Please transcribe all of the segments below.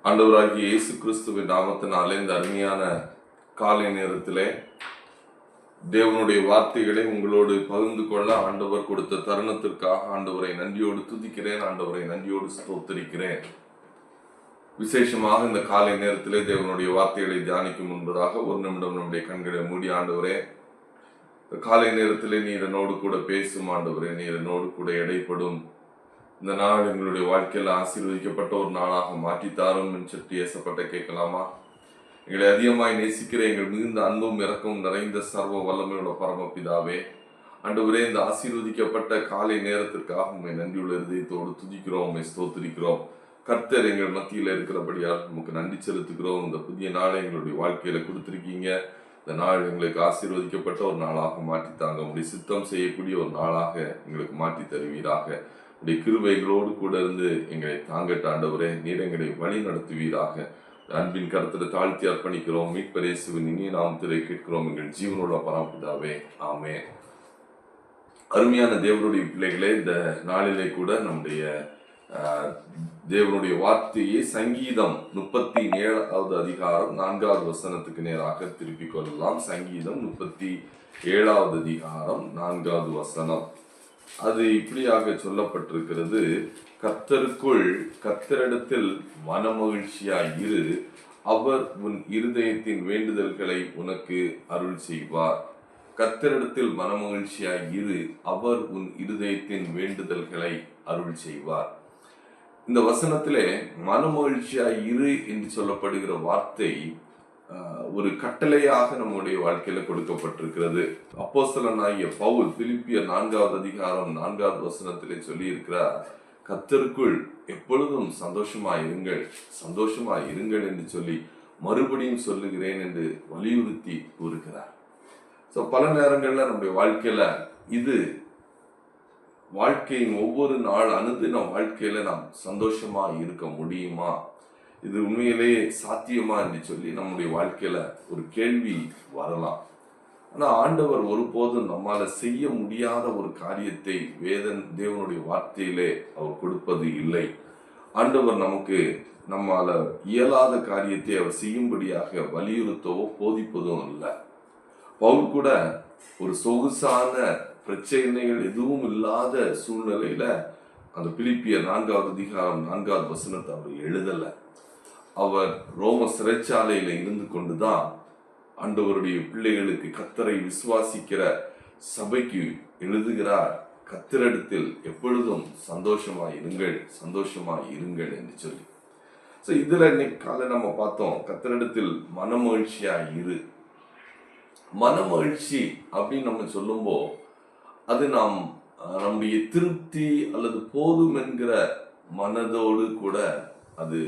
ஆண்டவராகிய இயேசு கிறிஸ்துவின் நாமத்தினாலே இந்த அருமையான காலை நேரத்திலே தேவனுடைய வார்த்தைகளை உங்களோடு பகிர்ந்து கொள்ள ஆண்டவர் கொடுத்த தருணத்திற்காக ஆண்டவரை நன்றியோடு துதிக்கிறேன். ஆண்டவரை நன்றியோடு ஸ்தோத்திரிக்கிறேன். விசேஷமாக இந்த காலை நேரத்திலே தேவனுடைய வார்த்தைகளை தியானிக்கும் முன்பதாக ஒரு நிமிடம் நம்முடைய கண்களை மூடி, ஆண்டவரே இந்த காலை நேரத்திலே நீர் என்னோடு கூட பேசும். ஆண்டவரே நீர் என்னோடு கூட இடைப்படும். இந்த நாள் எங்களுடைய வாழ்க்கையில் ஆசீர்வதிக்கப்பட்ட ஒரு நாளாக மாற்றித்தாரும் சற்று ஏசப்பட்ட கேட்கலாமா? எங்களை அதிகமாய் நேசிக்கிற எங்கள் மிகுந்த அன்பும் இறக்கமும் நிறைந்த சர்வ வல்லமையுள்ள பரமபிதாவே, ஆண்டவரே இந்த ஆசீர்வதிக்கப்பட்ட காலை நேரத்திற்காக உண்மை நன்றியுள்ள இதயத்தோடு துதிக்கிறோம், உண்மை ஸ்தோத்திரிக்கிறோம். கர்த்தர் எங்கள் மத்தியில் இருக்கிறபடியால் நமக்கு நன்றி செலுத்துகிறோம். இந்த புதிய நாளை எங்களுடைய வாழ்க்கையில கொடுத்திருக்கீங்க. இந்த நாள் எங்களுக்கு ஆசீர்வதிக்கப்பட்ட ஒரு நாளாக மாற்றித்தாங்க. உங்களுடைய சித்தம் செய்யக்கூடிய ஒரு நாளாக எங்களுக்கு மாற்றி தருவீராக. உடைய கிருபைகளோடு கூட இருந்து எங்களை தாங்கட்ட ஆண்டவரே, நீர் எங்களை வழி நடத்துவீராக. அன்பின் கருத்தில் தாழ்த்தி அர்ப்பணிக்கிறோம். மீட்பர் இயேசுவின் இனிய நாமத்திலே கேட்கிறோம் எங்கள் ஜீவனோட பரமபிதாவே, ஆமென். அருமையான தேவனுடைய பிள்ளைகளே, இந்த நாளிலே கூட நம்முடைய தேவனுடைய வார்த்தையை சங்கீதம் 37வது அதிகாரம் 4வது வசனத்துக்கு நேராக திருப்பிக் கொள்ளலாம். சங்கீதம் 37வது அதிகாரம் 4வது வசனம். அது இப்படியாக சொல்லப்பட்டிருக்கிறது: கர்த்தருக்குள் கர்த்தரிடத்தில் மனமகிழ்ச்சியாய் இரு, அவர் உன் இருதயத்தின் வேண்டுதல்களை உனக்கு அருள் செய்வார். கர்த்தரிடத்தில் மனமகிழ்ச்சியாய் இரு, அவர் உன் இருதயத்தின் வேண்டுதல்களை அருள் செய்வார். இந்த வசனத்திலே மனமகிழ்ச்சியாய் இரு என்று சொல்லப்படுகிற வார்த்தை ஒரு கட்டளையாக நம்முடைய வாழ்க்கையில கொடுக்கப்பட்டிருக்கிறது. அப்போஸ்தலனாகிய பவுல் பிலிப்பியர் 4வது அதிகாரம் 4வது வசனத்திலே சொல்லி இருக்கிறார், கர்த்தருக்குள் எப்பொழுதும் சந்தோஷமாயிருங்கள், சந்தோஷமாயிருங்கள் என்று சொல்லி மறுபடியும் சொல்லுகிறேன் என்று வலியுறுத்தி கூறுகிறார். பல நேரங்கள்ல நம்முடைய வாழ்க்கையில இது வாழ்க்கையின் ஒவ்வொரு நாள் அனுதின வாழ்க்கையில நாம் சந்தோஷமா இருக்க முடியுமா, இது உண்மையிலேயே சாத்தியமா என்று சொல்லி நம்முடைய வாழ்க்கையில ஒரு கேள்வி வரலாம். ஆனா ஆண்டவர் ஒருபோதும் நம்மால செய்ய முடியாத ஒரு காரியத்தை தேவனுடைய வார்த்தையிலே அவர் கொடுப்பது இல்லை. ஆண்டவர் நமக்கு நம்மால இயலாத காரியத்தை அவர் செய்யும்படியாக வலியுறுத்தவோ போதிப்பதும் இல்லை. பவுல் கூட ஒரு சொகுசான பிரச்சனைகள் எதுவும் இல்லாத சூழ்நிலையில அந்த பிலிப்பியர் 4வது அதிகாரம் 4வது வசனத்தை அவர் எழுதல. அவர் ரோம சிறைச்சாலையில இருந்து கொண்டுதான் ஆண்டவருடைய பிள்ளைகளுக்கு, கர்த்தரை விசுவாசிக்கிற சபைக்கு எழுதுகிறார். கர்த்தரிடத்தில் எப்பொழுதும் சந்தோஷமாய் இருங்கள், சந்தோஷமாய் இருங்கள் என்று சொல்லி. இதுல இன்னைக்கு காலை நம்ம பார்த்தோம், கர்த்தரிடத்தில் மனமகிழ்ச்சியாய் இரு. மனமகிழ்ச்சி அப்படின்னு நம்ம சொல்லும்போ அது நாம் நம்முடைய திருப்தி அல்லது போதும் என்கிற மனதோடு கூட அது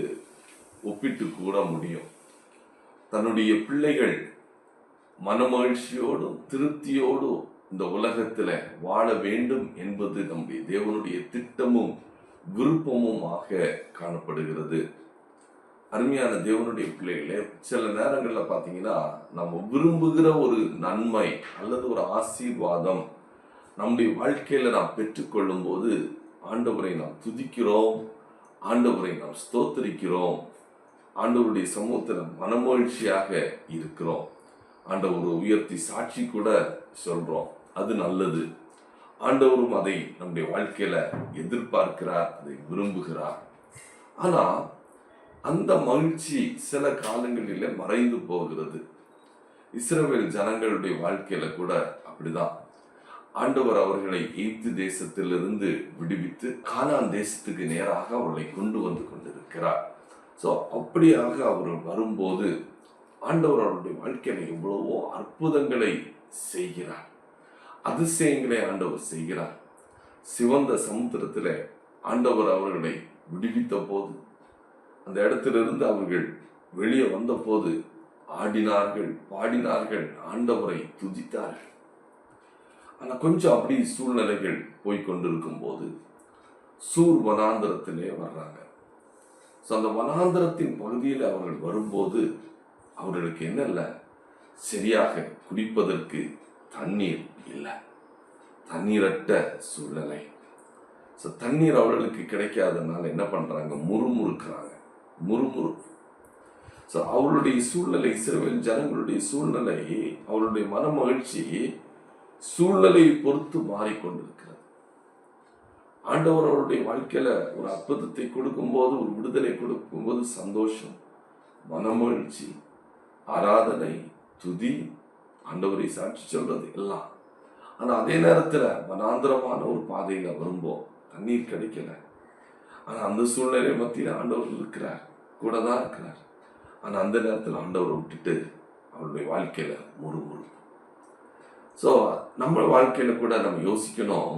ஒப்பிட்டு கூட முடியும். தன்னுடைய பிள்ளைகள் மனமகிழ்ச்சியோடும் திருப்தியோடும் இந்த உலகத்துல வாழ வேண்டும் என்பது நம்முடைய தேவனுடைய திட்டமும் விருப்பமுமாக காணப்படுகிறது. அருமையான தேவனுடைய பிள்ளைகளே, சில நேரங்கள்ல பாத்தீங்கன்னா நம்ம விரும்புகிற ஒரு நன்மை அல்லது ஒரு ஆசீர்வாதம் நம்முடைய வாழ்க்கையில நாம் பெற்றுக்கொள்ளும் போது ஆண்டவரை நாம் துதிக்கிறோம், ஆண்டவரை நாம் ஸ்தோத்திரிக்கிறோம், ஆண்டவருடைய சமூகத்துல மனமகிழ்ச்சியாக இருக்கிறோம், ஆண்டவரை உயர்த்தி சாட்சி கூட சொல்றோம். அது நல்லது. ஆண்டவரும் அதை நம்முடைய வாழ்க்கையில எதிர்பார்க்கிறார், அதை விரும்புகிறார். ஆனா அந்த மகிழ்ச்சி சில காலங்களில மறைந்து போகிறது. இஸ்ரவேல் ஜனங்களுடைய வாழ்க்கையில கூட அப்படிதான். ஆண்டவர் அவர்களை எகிப்து தேசத்திலிருந்து விடுவித்து கானான் தேசத்துக்கு நேராக அவர்களை கொண்டு வந்து கொண்டிருக்கிறார். அப்படியாக அவர் வரும்போது ஆண்டவர் அவருடைய வாழ்க்கையில எவ்வளவோ அற்புதங்களை செய்கிறார், அதிசயங்களை ஆண்டவர் செய்கிறார். சிவந்த சமுத்திரத்திலே ஆண்டவர் அவர்களை விடுவித்த போது, அந்த இடத்திலிருந்து அவர்கள் வெளியே வந்த போது ஆடினார்கள், பாடினார்கள், ஆண்டவரை துதித்தார்கள். ஆனா கொஞ்சம் அப்படி சூழ்நிலைகள் போய்கொண்டிருக்கும் போது சூர் வனாந்திரத்திலே வர்றாங்க. அந்த வனாந்திரத்தின் பகுதியில் அவர்கள் வரும்போது அவர்களுக்கு என்ன இல்லை, சரியாக குடிப்பதற்கு தண்ணீர் இல்லை, தண்ணீரற்ற சூழ்நிலை. தண்ணீர் அவர்களுக்கு கிடைக்காதனால என்ன பண்றாங்க, முறுமுறுக்கிறாங்க. முறுமுறுப்பு. அவருடைய சூழ்நிலை, இஸ்ரவேல் ஜனங்களுடைய சூழ்நிலை, அவருடைய மன மகிழ்ச்சி சூழ்நிலையை பொறுத்து மாறிக்கொண்டிருக்கிறது. ஆண்டவர் அவருடைய வாழ்க்கையில ஒரு அற்புதத்தை கொடுக்கும்போது, ஒரு விடுதலை கொடுக்கும்போது சந்தோஷம், மனமகிழ்ச்சி, ஆராதனை, துதி, ஆண்டவரை சாட்சி சொல்றது எல்லாம். ஆனா அதே நேரத்துல வனாந்திரமான ஒரு பாதையில வரும்போது தண்ணீர் கிடைக்கல. ஆனா அந்த சூழ்நிலை மத்தியில ஆண்டவர் இருக்கிறார், கூட தான் இருக்கிறார். ஆனா அந்த நேரத்தில் ஆண்டவரை விட்டுட்டு அவருடைய வாழ்க்கையில முறுமுறுப்பு. நம்ம வாழ்க்கையில கூட நம்ம யோசிக்கணும்.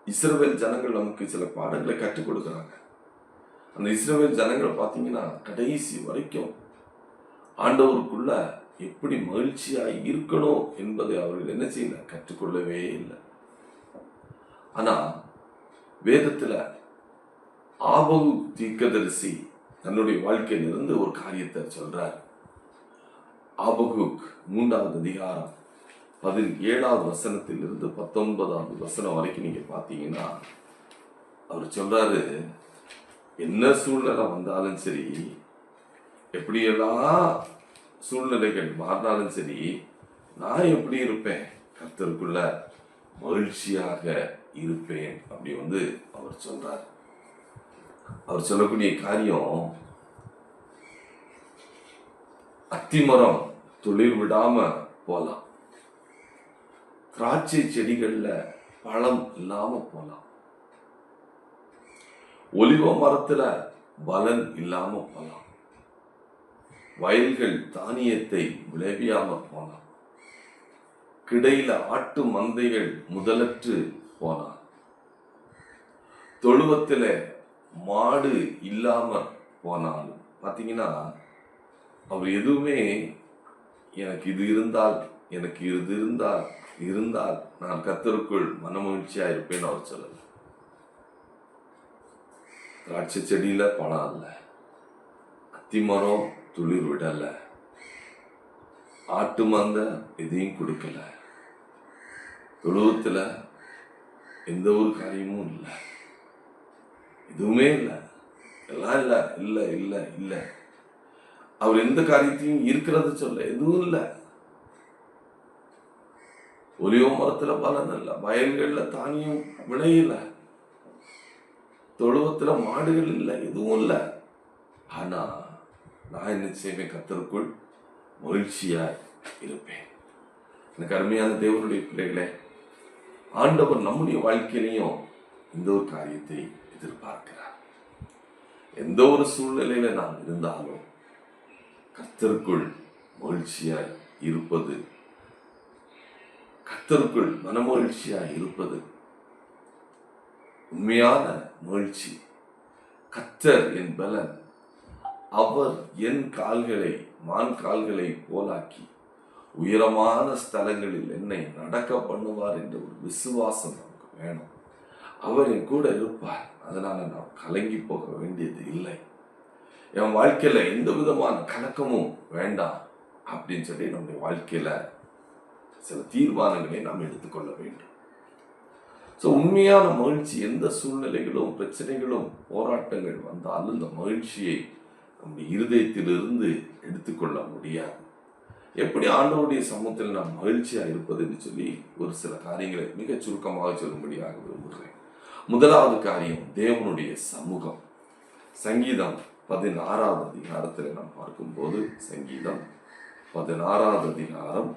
இஸ்ரவேல் ஜனங்கள் நமக்கு சில பாடங்களை கற்றுக் கொடுக்குறாங்க. அந்த இஸ்ரவேல் ஜனங்களை பார்த்தீங்கன்னா கடைசி வரைக்கும் ஆண்டவருக்குள்ள எப்படி மகிழ்ச்சியாய் இருக்கணும் என்பதை அவர்கள் என்ன செய்யல, கற்றுக்கொள்ளவே இல்லை. ஆனா வேதத்துல ஆபகு தீர்க்கதரிசி தன்னுடைய வாழ்க்கையிலிருந்து ஒரு காரியத்தை சொல்றார். ஆபகுக் 3வது அதிகாரம் 17வது வசனத்தில் இருந்து 19வது வசனம் வரைக்கும் நீங்க பாத்தீங்கன்னா அவர் சொல்றாரு, என்ன சூழ்நிலை வந்தாலும் சரி, எப்படியெல்லாம் சூழ்நிலைகள் மாறினாலும் சரி, நான் எப்படி இருப்பேன், கர்த்தருக்குள்ள மகிழ்ச்சியாக இருப்பேன் அப்படி அவர் சொல்றார். அவர் சொல்லக்கூடிய காரியம், அத்திமரம் துளிர் விடாம போலாம், திராட்சை செடிகள்ல பழம் இல்லாம போலாம், ஒலிவ மரத்துல பலன் இல்லாம போலாம், வயல்கள் தானியத்தை விளைவியாம போலாம், கிடையில ஆட்டு மந்தைகள் முதலற்று போலாம், தொழுவத்துல மாடு இல்லாம போனாலும். பாத்தீங்கன்னா அவர் எதுவுமே எனக்கு இது இருந்தால், எனக்கு இது இருந்தால் நான் கர்த்தருக்குள் மனமகிழ்ச்சியா இருப்பேன்னு அவர் சொல்லல. திராட்சை செடியில பழம் இல்ல, அத்திமரம் துளிர் விடல, ஆட்டு மந்த எதையும் கொடுக்கல, தொழுவத்துல எந்த ஒரு காரியமும் இல்லை, எதுவுமே இல்லை, எல்லாம் இல்ல இல்ல இல்ல இல்ல. அவர் எந்த காரியத்தையும் இருக்கிறது சொல்ல, எதுவும் இல்லை. ஒலிவ மரத்துல பலன் இல்ல, வயல்கள்ல தானியம் விளையல, தொழுவத்துல மாடுகள் இல்லை, எதுவும் இல்லை. ஆனா நான் என்ன செய்வேன், கர்த்தருக்குள் மகிழ்ச்சியா இருப்பேன். எனக்கு அருமையான தேவனுடைய பிள்ளைகளே, ஆண்டவர் நம்முடைய வாழ்க்கையிலையும் இந்த ஒரு காரியத்தை எதிர்பார்க்கிறார். எந்த ஒரு சூழ்நிலையில நாம் இருந்தாலும் கர்த்தருக்குள் மகிழ்ச்சியாய் இருப்பது, கர்த்தருக்குள் மனமகிழ்ச்சியாய் இருப்பது உண்மையான மகிழ்ச்சி. கர்த்தர் என் பலன், அவர் என் கால்களை மான் கால்களை போலாக்கி உயரமான ஸ்தலங்களில் என்னை நடக்க பண்ணுவார் என்ற ஒரு விசுவாசம் நமக்கு வேணும். அவர் என் கூட இருப்பார், அதனால நான் கலங்கி போக வேண்டியது இல்லை, என் வாழ்க்கையில எந்த விதமான கலக்கமும் வேண்டாம் அப்படின்னு சொல்லி நம்முடைய வாழ்க்கையில சில தீர்மானங்களை நாம் எடுத்துக்கொள்ள வேண்டும். உண்மையான மகிழ்ச்சி எந்த சூழ்நிலைகளும் பிரச்சனைகளும் போராட்டங்கள் வந்தாலும் இந்த மகிழ்ச்சியை நம்முடைய இருதயத்திலிருந்து எடுத்துக்கொள்ள முடியாது. எப்படி ஆண்டவருடைய சமூகத்தில் நாம் மகிழ்ச்சியா இருப்பது என்று சொல்லி ஒரு சில காரியங்களை மிக சுருக்கமாக சொல்லும்படியாக விரும்புகிறேன். முதலாவது காரியம் தேவனுடைய சமூகம். சங்கீதம் 16வது அதிகாரத்தில் நாம் பார்க்கும்போது, சங்கீதம் 16வது அதிகாரம்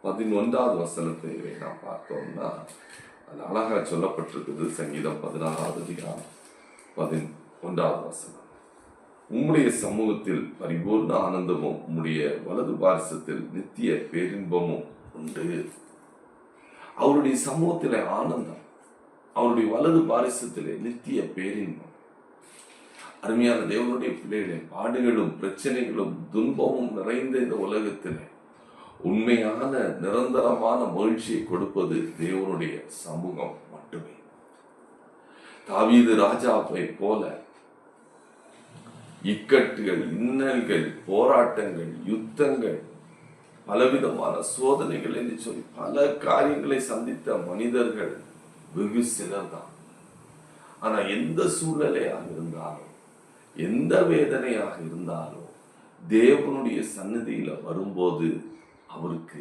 11வது வசனத்தை நாம் பார்த்தோம்னா அது அழகா சொல்லப்பட்டிருக்குது. சங்கீதம் 16வது அதிகாரம் 11வது வசனம், உம்முடைய சமூகத்தில் பரிபூர்ண ஆனந்தமும் உம்முடைய வலது பாரிசத்தில் நித்திய பேரின்பமும் உண்டு. அவருடைய சமூகத்திலே ஆனந்தம், அவருடைய வலது பாரிசத்திலே நித்திய பேரின்பம். அருமையான தேவனுடைய பிள்ளைகளே, பாடுகளும் பிரச்சனைகளும் துன்பமும் நிறைந்த இந்த உலகத்திலே உண்மையான நிரந்தரமான மகிழ்ச்சியை கொடுப்பது தேவனுடைய சமூகம் மட்டுமே. தாவீது ராஜாவை போல இக்கட்டுகள், இன்னல்கள், போராட்டங்கள், யுத்தங்கள், பலவிதமான சோதனைகள் என்று சொல்லி பல காரியங்களை சந்தித்த மனிதர்கள் வெகு சிலர் தான். ஆனா எந்த சூழ்நிலையாக இருந்தாலும், எந்த வேதனையாக இருந்தாலும் தேவனுடைய சந்நிதியில வரும்போது அவருக்கு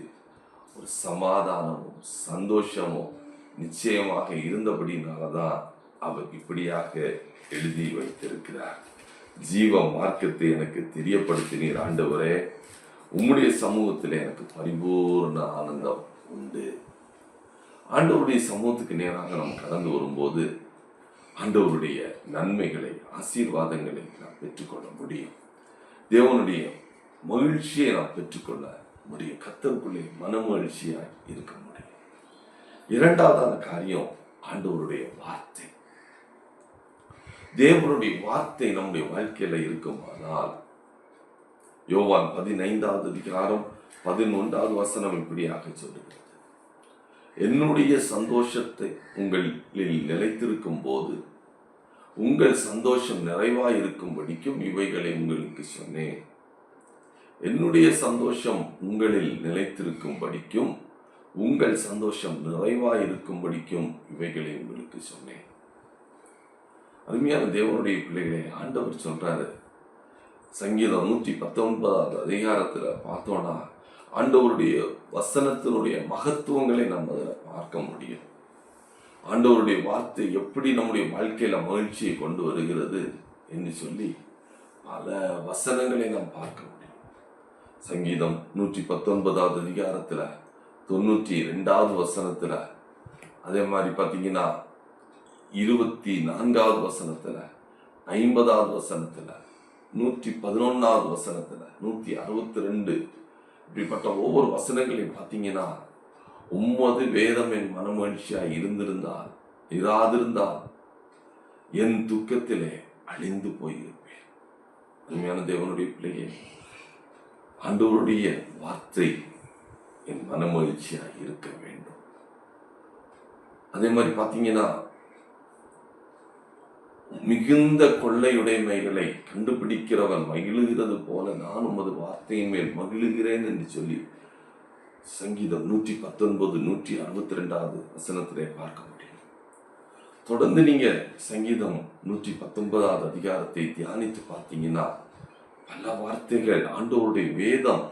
ஒரு சமாதானமும் சந்தோஷமும் நிச்சயமாக இருந்தபடினாலதான் அவர் இப்படியாக எழுதி வைத்திருக்கிறார். ஜீவ மார்க்கத்தை எனக்கு தெரியப்படுத்தினீர் ஆண்டவரே, உம்முடைய சமூகத்தில் எனக்கு பரிபூர்ண ஆனந்தம் உண்டு. ஆண்டவருடைய சமூகத்துக்கு நேராக நாம் கடந்து வரும்போது ஆண்டவருடைய நன்மைகளை, ஆசீர்வாதங்களை நாம் பெற்றுக்கொள்ள முடியும். தேவனுடைய மகிழ்ச்சியை நாம் பெற்றுக்கொள்ள முடியும். கர்த்தருக்குள்ளே மனமகிழ்ச்சியாய் இருக்க முடியும். இரண்டாவதான காரியம் ஆண்டவருடைய வார்த்தை. தேவனுடைய வார்த்தை நம்முடைய வாழ்க்கையில இருக்குமானால், யோவான் 15வது அதிகாரம் 11வது வசனம் இப்படியாக சொல்லுகிறது, என்னுடைய சந்தோஷத்தை உங்களில் நிலைத்திருக்கும் போது உங்கள் சந்தோஷம் நிறைவாய் இருக்கும்படிக்கும் இவைகளை உங்களுக்கு சொன்னேன். என்னுடைய சந்தோஷம் உங்களில் நிலைத்திருக்கும்படிக்கும் உங்கள் சந்தோஷம் நிறைவாய் இருக்கும்படிக்கும் இவைகளை உங்களுக்கு சொன்னேன். அருமையான தேவனுடைய பிள்ளைகளே, ஆண்டவர் சொல்றாரு, சங்கீதம் 119வது அதிகாரத்துல பார்த்தோம்னா ஆண்டவருடைய வசனத்தினுடைய மகத்துவங்களை நம்ம அதில் பார்க்க முடியும். ஆண்டவருடைய வார்த்தை எப்படி நம்முடைய வாழ்க்கையில மகிழ்ச்சியை கொண்டு வருகிறது என்று சொல்லி பல வசனங்களை நாம் பார்க்க முடியும். சங்கீதம் 119வது அதிகாரத்துல 92வது வசனத்துல, அதே மாதிரி பார்த்தீங்கன்னா 24வது வசனத்துல, 50வது வசனத்துல, 111வது வசனத்துல, 162, இப்படிப்பட்ட ஒவ்வொரு வசனங்களையும் பார்த்தீங்கன்னா, உம்மது வேதம் என் மனமகிழ்ச்சியாய் இராதிருந்தால் என் துக்கத்திலே அழிந்து போயிருப்பேன். அருமையான தேவனுடைய பிள்ளையே, ஆண்டவருடைய வார்த்தை என் மனமகிழ்ச்சியாய் இருக்க வேண்டும். அதே மாதிரி பார்த்தீங்கன்னா, மிகுந்த கொள்ளையுடைமைகளை கண்டுபிடிக்கிறவன் மகிழுகிறது போல நான் உமது வார்த்தையின் மேல் மகிழுகிறேன் என்று சொல்லி சங்கீதம் 119 162வது வசனத்திலே பார்க்க முடியும். தொடர்ந்து நீங்க சங்கீதம் 119வது அதிகாரத்தை தியானித்து பார்த்தீங்கன்னா பல வார்த்தைகள், ஆண்டவருடைய வேதம்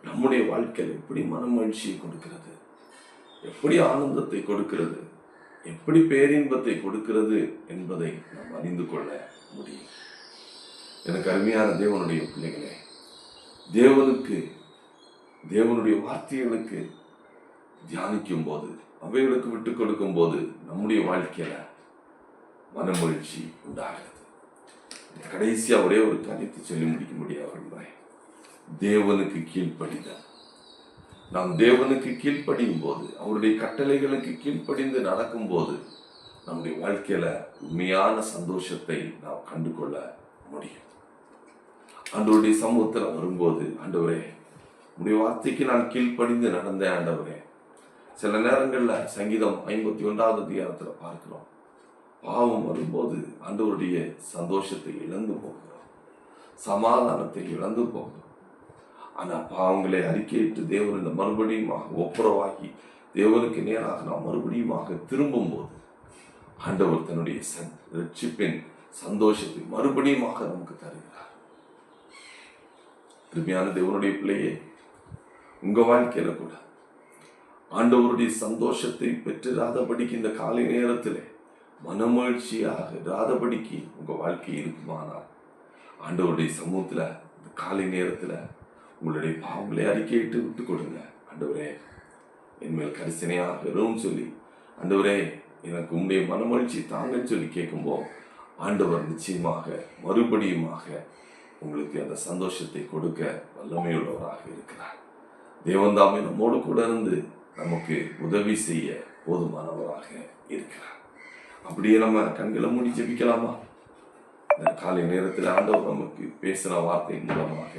நம்முடைய வாழ்க்கையில் எப்படி மனமகிழ்ச்சியை கொடுக்கிறது, எப்படி ஆனந்தத்தை கொடுக்கிறது, எப்படி பேரின்பத்தை கொடுக்கிறது என்பதை நாம் அறிந்து கொள்ள முடியும். எனக்கு அருமையான தேவனுடைய பிள்ளைகளே, தேவனுடைய வார்த்தைகளுக்கு தியானிக்கும் போது, அவைகளுக்கு விட்டுக் கொடுக்கும் போது நம்முடைய வாழ்க்கையில மனமகிழ்ச்சி உண்டாகிறது. கடைசியா ஒரே ஒரு காரியத்தை சொல்லி முடிக்க முடியாது. தேவனுக்கு கீழ்ப்படிதல். நாம் தேவனுக்கு கீழ்ப்படியும் போது, அவருடைய கட்டளைகளுக்கு கீழ்ப்படிந்து நடக்கும் போது நம்முடைய வாழ்க்கையில உண்மையான சந்தோஷத்தை நாம் கண்டுகொள்ள முடியும். ஆண்டவருடைய சமூகத்தில் வரும்போது, ஆண்டவரே உடைய வார்த்தைக்கு நான் கீழ்ப்படிந்து நடந்தேன் ஆண்டவரே. சில நேரங்கள்ல சங்கீதம் 51வது அதிகாரத்துல பார்க்கிறோம், பாவம் வரும்போது ஆண்டவருடைய சந்தோஷத்தை இழந்து போகிறோம், சமாதானத்தை இழந்து போகிறோம். ஆனா பாவங்களை அறிக்கையிட்டு தேவன் மறுபடியும் ஒப்புரவாகி தேவனுக்கு நேராக நாம் மறுபடியும் திரும்பும் போது ஆண்டவர் தன்னுடைய ரட்சிப்பின் சந்தோஷத்தை மறுபடியும் நமக்கு தருகிறார். அருமையான தேவனுடைய பிள்ளையே, உங்க வாழ்க்கையில கூட ஆண்டவருடைய சந்தோஷத்தை பெற்றிராதபடிக்கு இந்த காலை நேரத்திலே மனமகிழ்ச்சியாக இராதபடிக்கு உங்க வாழ்க்கை இருக்குமானால் ஆண்டவருடைய சமூகத்துல இந்த காலை நேரத்துல உங்களுடைய பாவங்களை அறிக்கையிட்டு விட்டு கொடுங்க. ஆண்டவரே என்மேல் கரிசனையாக இருக்கும் சொல்லி, ஆண்டவரே எனக்கு உங்களுடைய மனமகிழ்ச்சி தாங்கன்னு சொல்லி கேட்கும்போது ஆண்டவர் நிச்சயமாக மறுபடியுமாக உங்களுக்கு அந்த சந்தோஷத்தை கொடுக்க வல்லமையுள்ளவராக இருக்கிறார். தேவன் தாமே நம்மோடு கூட இருந்து நமக்கு உதவி செய்ய போதுமானவராக இருக்கிறார். அப்படியே நம்ம கண்களை மூடி ஜெபிக்கலாமா? இந்த காலை நேரத்தில் ஆண்டவர் நமக்கு பேசின வார்த்தை மூலமாக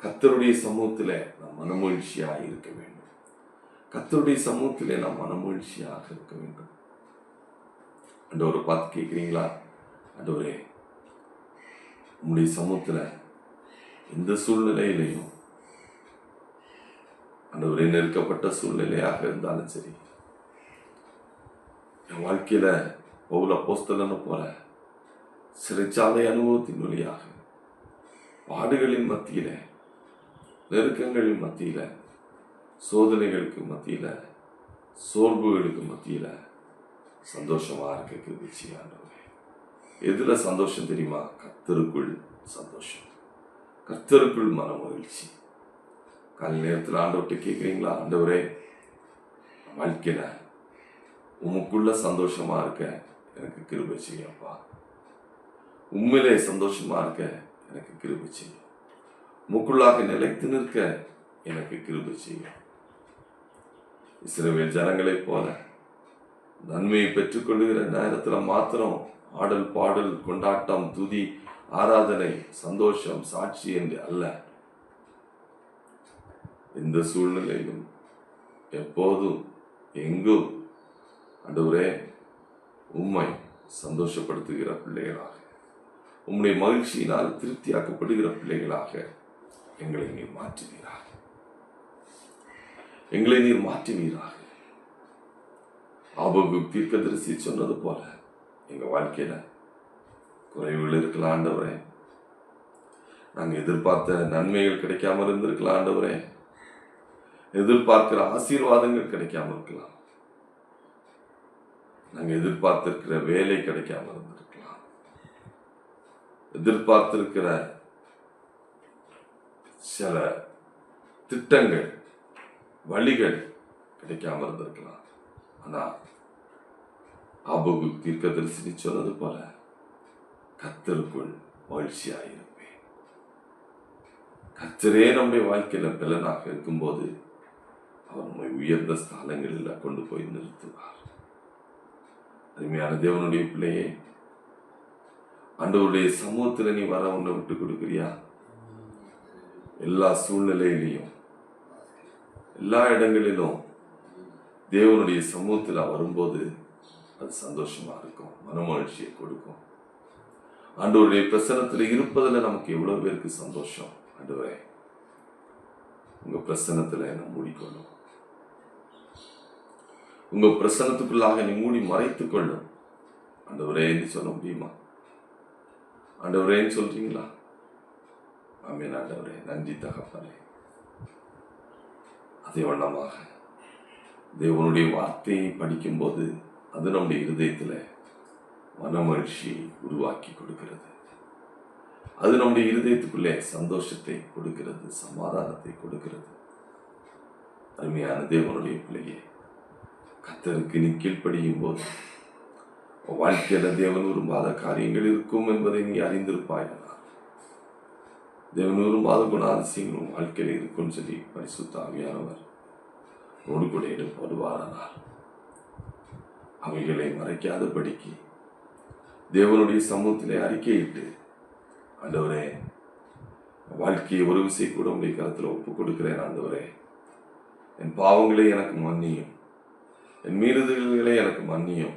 கர்த்தருடைய சமூகத்துல நாம் மனமகிழ்ச்சியாக இருக்க வேண்டும். கர்த்தருடைய சமூகத்திலே நாம் மனமகிழ்ச்சியாக இருக்க வேண்டும். ஆண்டவரை பார்த்து கேட்கிறீங்களா? ஆண்டவரே உங்களுடைய சமூகத்துல எந்த சூழ்நிலையிலையும், ஆண்டவரே நெருக்கப்பட்ட சூழ்நிலையாக இருந்தாலும் சரி, என் வாழ்க்கையில பவுல் அப்போஸ்தலனை போல சிறைச்சாலை அனுபவத்தின் வழியாக, பாடுகளின் மத்தியில, நெருக்கங்களின் மத்தியில, சோதனைகளுக்கு மத்தியில, சோர்வுகளுக்கு மத்தியில சந்தோஷமா இருக்க கிருபை செய்யுங்க ஆண்டவரே. எதுல சந்தோஷம் தெரியுமா? கர்த்தருக்குள் சந்தோஷம், கர்த்தருக்குள் மன மகிழ்ச்சி. காலை நேரத்தில் ஆண்டவர்கிட்ட கேட்குறீங்களா? ஆண்டவரே, வாழ்க்கையில உமக்குள்ள சந்தோஷமா இருக்க எனக்கு கிருபை செய்யப்பா. உண்மையிலே சந்தோஷமா இருக்க எனக்கு கிருபை செய்யும். உமக்குள்ளாக நிலைத்து நிற்க எனக்கு கிருபை செய்யும். இஸ்ரவேல் ஜனங்களைப் போல நன்மையை பெற்றுக்கொள்ளுகிற நேரத்துல மாத்திரம் ஆடல், பாடல், கொண்டாட்டம், துதி, ஆராதனை, சந்தோஷம், சாட்சி என்று அல்ல, எந்த சூழ்நிலையிலும் எப்போதும் எங்கும் ஆண்டவரே உம்மை சந்தோஷப்படுத்துகிற பிள்ளைகளாக, உம்முடைய மகிழ்ச்சியினால் திருப்தியாக்கப்படுகிற பிள்ளைகளாக எங்களை நீர் மாற்றுவீராக, எங்களை நீர் மாற்றுவீராக. ஆபகு தீர்க்கதரிசி சொன்னது போல எங்க வாழ்க்கையில குறைவுகள் இருக்கலாம் ஆண்டவரே. நாங்க எதிர்பார்த்த நன்மைகள் கிடைக்காம இருந்திருக்கலாம் ஆண்டவரே. எதிர்பார்க்கிற ஆசீர்வாதங்கள் கிடைக்காம இருக்கலாம். நாங்க எதிர்பார்த்திருக்கிற வேலை கிடைக்காம இருந்திருக்கலாம். எதிர்பார்த்திருக்கிற சில திட்டங்கள், வழிகள் கிடைக்காம இருந்திருக்கலாம். ஆனா ஆபகு தீர்க்கதரிசி சொன்னது போல கர்த்தருக்குள் மகிழ்ச்சியாயிருப்பேன். கர்த்தரே நம்முடைய வாழ்க்கையில பலனாக இருக்கும்போது அவர் நம்மை உயர்ந்த ஸ்தலங்களில் கொண்டு போய் நிறுத்துவார். அருமையான தேவனுடைய பிள்ளையே, ஆண்டவருடைய சமூகத்துல நீ வர ஒன்றை விட்டு கொடுக்கிறியா? எல்லா சூழ்நிலையிலையும், எல்லா இடங்களிலும் தேவனுடைய சமூகத்தில் வரும்போது அது சந்தோஷமா இருக்கும், மனமகிழ்ச்சியை கொடுக்கும். ஆண்டவருடைய பிரசன்னத்தில் இருப்பதுல நமக்கு எவ்வளவு பேருக்கு சந்தோஷம். ஆண்டவரே, உங்க பிரசன்னத்துல என்ன மூடிக்கொள்ளும், உங்க பிரசன்னத்துக்குள்ளாக நீ மூடி மறைத்துக் கொள்ளும். ஆண்டவரேன்னு சொல்ல முடியுமா? ஆண்டவரேன்னு சொல்றீங்களா? ஆமென் ஆண்டவரே, நன்றி தகப்பனே. அதே வண்ணமாக தேவனுடைய வார்த்தையை படிக்கும்போது அது நம்முடைய இருதயத்தில் மனமகிழ்ச்சியை உருவாக்கி கொடுக்கிறது. அது நம்முடைய இருதயத்துக்குள்ளே சந்தோஷத்தை கொடுக்கிறது, சமாதானத்தை கொடுக்கிறது. அருமையான தேவனுடைய பிள்ளையே, கர்த்தருக்கு நீ கீழ்ப்படியும் போது வாழ்க்கையில தேவன் விரும்பாத காரியங்கள் இருக்கும் என்பதை நீ அறிந்திருப்பாயா? தேவன் விரும்பாத குணாதிசயங்களும் வாழ்க்கையில் இருக்கும்னு சொல்லி பரிசுத்த ஆவியானவர் நோடு கூட ஈடுபடுவாரானால் அவைகளை மறைக்காதபடிக்கு தேவனுடைய சமூகத்திலே அறிக்கையிட்டு, ஆண்டவரே, வாழ்க்கையை ஒரு விசை கூட உடைய கருத்துல ஒப்புக் கொடுக்கிறேன். ஆண்டவரே, என் பாவங்களே எனக்கு மன்னியும், என் மீறுதல்களே எனக்கு மன்னியும்,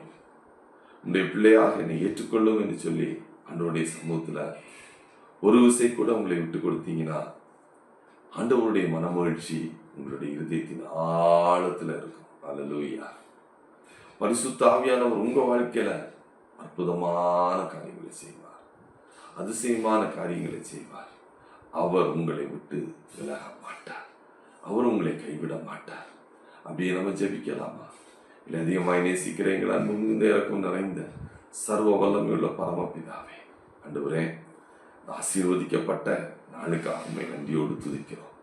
உடைய பிள்ளையாக என்னை ஏற்றுக்கொள்ளும் என்று சொல்லி ஆண்டவருடைய சமூகத்துல ஒரு விசை கூட உங்களை விட்டு கொடுத்தீங்கன்னா ஆண்டவருடைய மனமகிழ்ச்சி உங்களுடைய இருதயத்தின் ஆழத்துல இருக்கும். அல்லேலூயா. பரிசுத்த ஆவியானவர் உங்க வாழ்க்கையில அற்புதமான காரியங்களை செய்வார், அதிசயமான காரியங்களை செய்வார். அவர் உங்களை விட்டு விலக மாட்டார், அவர் உங்களை கைவிட மாட்டார். அப்படியே நம்ம ஜெபிக்கலாமா? இல்லை, அதிகமாய் நேசிக்கிறீங்களா? இறக்கம் நிறைந்த சர்வ வல்லமையுள்ள பரமபிதாவே, ஆண்டவரே, ஆசீர்வதிக்கப்பட்ட நாளுக்காக உம்மை நன்றியோடு துதிக்கிறோம்.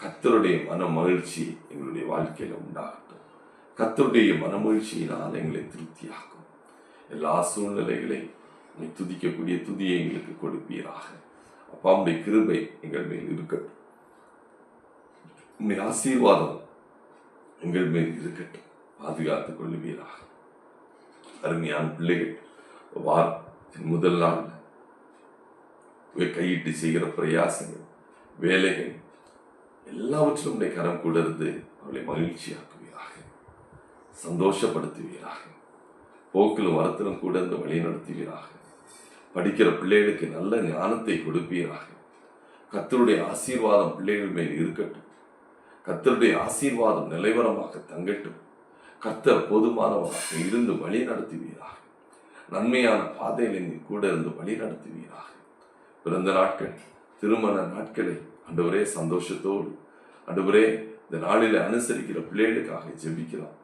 கர்த்தருடைய மன மகிழ்ச்சி எங்களுடைய வாழ்க்கையில உண்டாகட்டும். கர்த்தருடைய மன மகிழ்ச்சியினால் எங்களை திருப்தியாக்கும். எல்லா சூழ்நிலைகளையும் உம்மை துதிக்கக்கூடிய துதியை எங்களுக்கு கொடுப்பீராக. அப்பா, உம்முடைய கிருபை எங்கள் மேல் இருக்கட்டும், உம்முடைய ஆசீர்வாதம் எங்கள் மேல் இருக்கட்டும், பாதுகாத்துக் கொள்ளுவீராக. அருமையான பிள்ளைகள், வாரத்தின் முதல் நாள் கையிட்டு செய்கிற பிரயாசங்கள், வேலைகள் எல்லாவற்றிலும் உடைய கரம் கூட இருந்து அவளை மகிழ்ச்சியாக்குவீராக, சந்தோஷப்படுத்துவீராக. போக்கிலும் வரத்திலும் கூட இருந்து வழி நடத்துவீராக. படிக்கிற பிள்ளைகளுக்கு நல்ல ஞானத்தை கொடுப்பீராக. கர்த்தருடைய ஆசீர்வாதம் பிள்ளைகள் மேல் இருக்கட்டும். கர்த்தருடைய ஆசீர்வாதம் நிலைவரமாக தங்கட்டும். கர்த்தர் போதுமானவராக இருந்து வழி நடத்துவீராக. நன்மையான பாதையில நீ கூட இருந்து வழி நடத்துவீராக. பிறந்த நாட்கள், திருமண நாட்களை ஆண்டவரே சந்தோஷத்தோடு ஆண்டவரே இந்த நாளில அனுசரிக்கிற பிள்ளைகளுக்காக ஜெபிக்கிறோம்.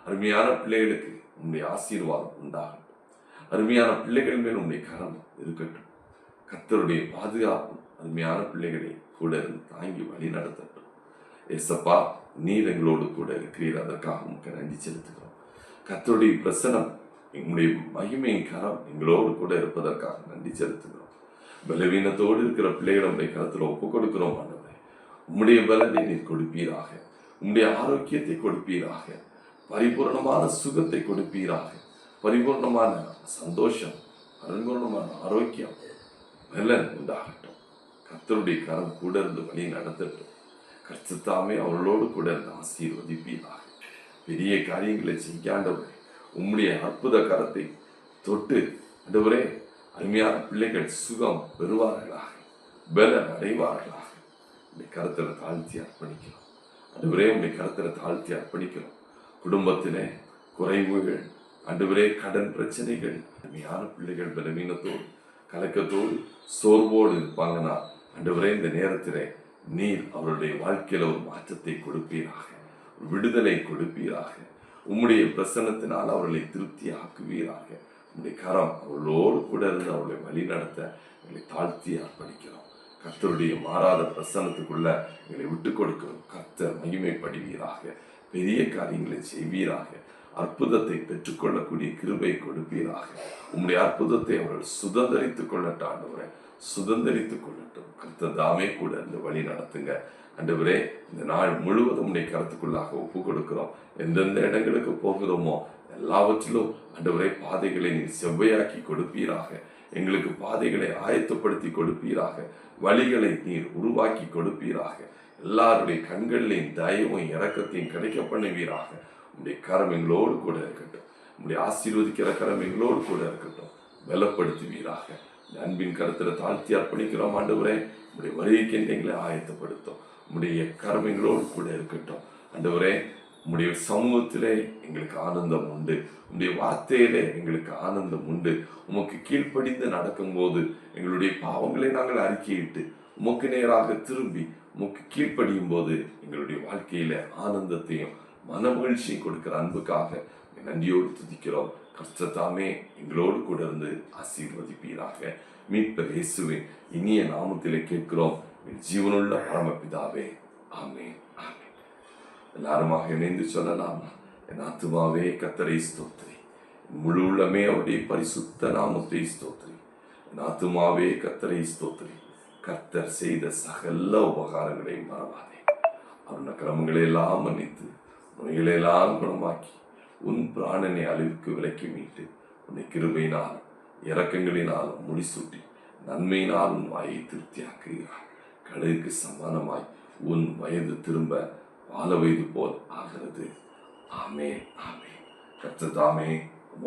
அருமையான பிள்ளைகளுக்கு உன்னுடைய ஆசீர்வாதம் உண்டாகட்டும். அருமையான பிள்ளைகள் மேல் உன்னுடைய கரம் இருக்கட்டும். கர்த்தருடைய பாதுகாப்பு அருமையான பிள்ளைகளை கூட இருந்து தாங்கி வழி நடத்தட்டும். ஏசப்பா, நீர் எங்களோடு கூட இருக்கிறீர், அதற்காக உங்களுக்கு நன்றி செலுத்துகிறோம். கர்த்தருடைய பிரசனம், எங்களுடைய மகிமையின் கரம் எங்களோடு கூட இருப்பதற்காக நன்றி செலுத்துகிறோம். பலவீனத்தோடு இருக்கிற பிள்ளைகளை உடைய கருத்துல ஒப்புக் கொடுக்கிறோம். ஆண்டவரே, உம்முடைய பலனை நீர் கொடுப்பீராக, உம்முடைய ஆரோக்கியத்தை கொடுப்பீராக, பரிபூர்ணமான சுகத்தை கொடுப்பீராக, பரிபூர்ணமான சந்தோஷம், பரிபூர்ணமான ஆரோக்கியம் பலன் உண்டாகட்டும். கர்த்தருடைய கரம் கூட இருந்து வழி நடத்தட்டும். கர்த்தத்தாமே அவர்களோடு கூட இருந்து ஆசீர்வதிப்பீராக. பெரிய காரியங்களை செய்யாண்டவரே, உம்முடைய அற்புத கரத்தை தொட்டு ஆண்டவரே அருமையான பிள்ளைகள் சுகம் பெறுவார்களாக, பலன் அடைவார்களாக. உடைய கருத்துல தாழ்த்தி அர்ப்பணிக்கிறோம். ஆண்டவரே, உடைய கருத்துல தாழ்த்தி அர்ப்பணிக்கிறோம். குடும்பத்திலே குறைவுகள், ஆண்டவரே கடன் பிரச்சனைகள், அருமையான பிள்ளைகள் பலவீனத்தோடு கலக்கத்தோடு சோர்வோடு இருப்பாங்கன்னா ஆண்டவரே இந்த நேரத்திலே நீர் அவருடைய வாழ்க்கையில ஒரு மாற்றத்தை கொடுப்பீராக, விடுதலை கொடுப்பீராக. உம்முடைய பிரசன்னத்தினால் அவர்களை திருப்தி ஆக்குவீராக. உம்முடைய கரம் அவர்களோடு கூட இருந்து அவர்களை வழி நடத்த எங்களை தாழ்த்தி அர்ப்பணிக்கிறோம். கர்த்தருடைய மாறாத பிரசன்னத்துக்குள்ள எங்களை விட்டு கொடுக்கிறோம். கர்த்தர் மகிமைப்படுவீராக, பெரிய காரியங்களை செய்வீராக, அற்புதத்தை பெற்றுக்கொள்ளக்கூடிய கிருபை கொடுப்பீராக. உம்முடைய அற்புதத்தை அவர்கள் சுதந்திரித்துக் கொள்ளட்டும். ஆண்டவரே, சுதந்திரித்துக் கொள்ளட்டும். கர்த்தர் தாமே கூட இந்த வழி நடத்துங்க. ஆண்டவரே, இந்த நாள் முழுவதும் உம்முடைய கருத்துக்குள்ளாக ஒப்பு கொடுக்கிறோம். எந்தெந்த இடங்களுக்கு போகிறோமோ எல்லாவற்றிலும் ஆண்டவரே பாதைகளை நீர் செவ்வையாக்கி கொடுப்பீராக. எங்களுக்கு பாதைகளை ஆயத்தப்படுத்தி கொடுப்பீராக. வழிகளை நீர் உருவாக்கி கொடுப்பீராக. எல்லாருடைய கண்களிலையும் தயவும் இரக்கத்தையும் கிடைக்க பண்ணுவீராக. உம்முடைய கரம் எங்களோடு கூட இருக்கட்டும். உம்முடைய ஆசீர்வதிக்கிற கரம் எங்களோடு கூட இருக்கட்டும். பலப்படுத்துவீராக. அன்பின் கருத்துல தாழ்த்தி அர்ப்பணிக்கிறோம். ஆண்டவரே, உம்முடைய வருகைக்கு எங்களை ஆயத்தப்படுத்தும். உம்முடைய கரம் எங்களோடு கூட இருக்கட்டும். ஆண்டவரே, உம்முடைய சமூகத்திலே எங்களுக்கு ஆனந்தம் உண்டு. உம்முடைய வார்த்தையிலே எங்களுக்கு ஆனந்தம் உண்டு. உமக்கு கீழ்ப்படிந்து நடக்கும்போது எங்களுடைய பாவங்களை நாங்கள் அறிக்கையிட்டு உமக்கு நேராக திரும்பி உமக்கு கீழ்ப்படியும் போது எங்களுடைய வாழ்க்கையில ஆனந்தத்தையும் மனமகிழ்ச்சியும் கொடுக்கிற அன்புக்காக நன்றியோடு துதிக்கிறோம். கர்த்தத்தாமே எங்களோடு கூட இருந்து ஆசீர்வதிப்பீராக. மீட்பர் இயேசுவின் இனிய நாமத்திலே கேட்கிறோம், ஜீவனுள்ள பரமபிதாவே, ஆமென், ஆமென். எல்லாருமாக இணைந்து சொல்லலாம். என் ஆத்துமாவே கர்த்தரை ஸ்தோத்திரி, முழு உள்ளமே அவருடைய பரிசுத்த நாமத்தை ஸ்தோத்திரி. என் ஆத்துமாவே கர்த்தரை ஸ்தோத்திரி, கர்த்தர் செய்த சகல உபகாரங்களை மறவாதே. அவருடைய கிரமங்களை எல்லாம் மன்னித்து நோய்களெல்லாம் குணமாக்கி உன் பிராணனை அழிவுக்கு விலக்கி மீட்டு உன்னை கிருபையினால் இரக்கங்களினாலும் முடிசூட்டி நன்மையினால் உன் வாயை திருப்தியாக்குகிறார். கழுகுக்கு சமானமாய் உன் வயது திரும்ப வாழ வயது போல் ஆகிறது. ஆமே, ஆமே. கர்த்தர் தாமே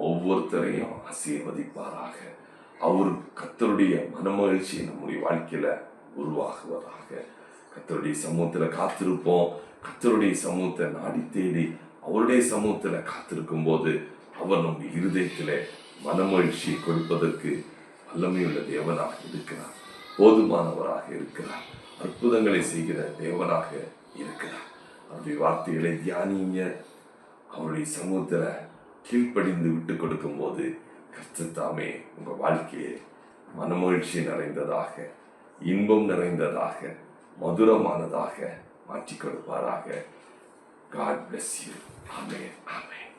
ஒவ்வொருத்தரையும் ஆசீர்வதிப்பாராக. அவர் கர்த்தருடைய மனமகிழ்ச்சி நம்முடைய வாழ்க்கையில உருவாகுவதாக. கர்த்தருடைய சமூகத்துல காத்திருப்போம். கர்த்தருடைய சமூகத்தை நாடி தேடி அவருடைய சமூகத்துல காத்திருக்கும் போது அவர் நம்முடைய இருதயத்திலே மனமகிழ்ச்சி கொடுப்பதற்கு வல்லமையுள்ள தேவனாக இருக்கிறார், போதுமானவராக இருக்கிறார், அற்புதங்களை செய்கிற தேவனாக இருக்கிறார். அவருடைய வார்த்தைகளை தியானிங்க. அவருடைய சமூகத்துல கீழ்ப்படிந்து விட்டு கொடுக்கும் போது கர்த்தர் தாமே உங்க வாழ்க்கையை மனமகிழ்ச்சி நிறைந்ததாக, இன்பம் நிறைந்ததாக, மதுரமானதாக மாற்றி கொடுப்பாராக. God bless you. Amen. Amen.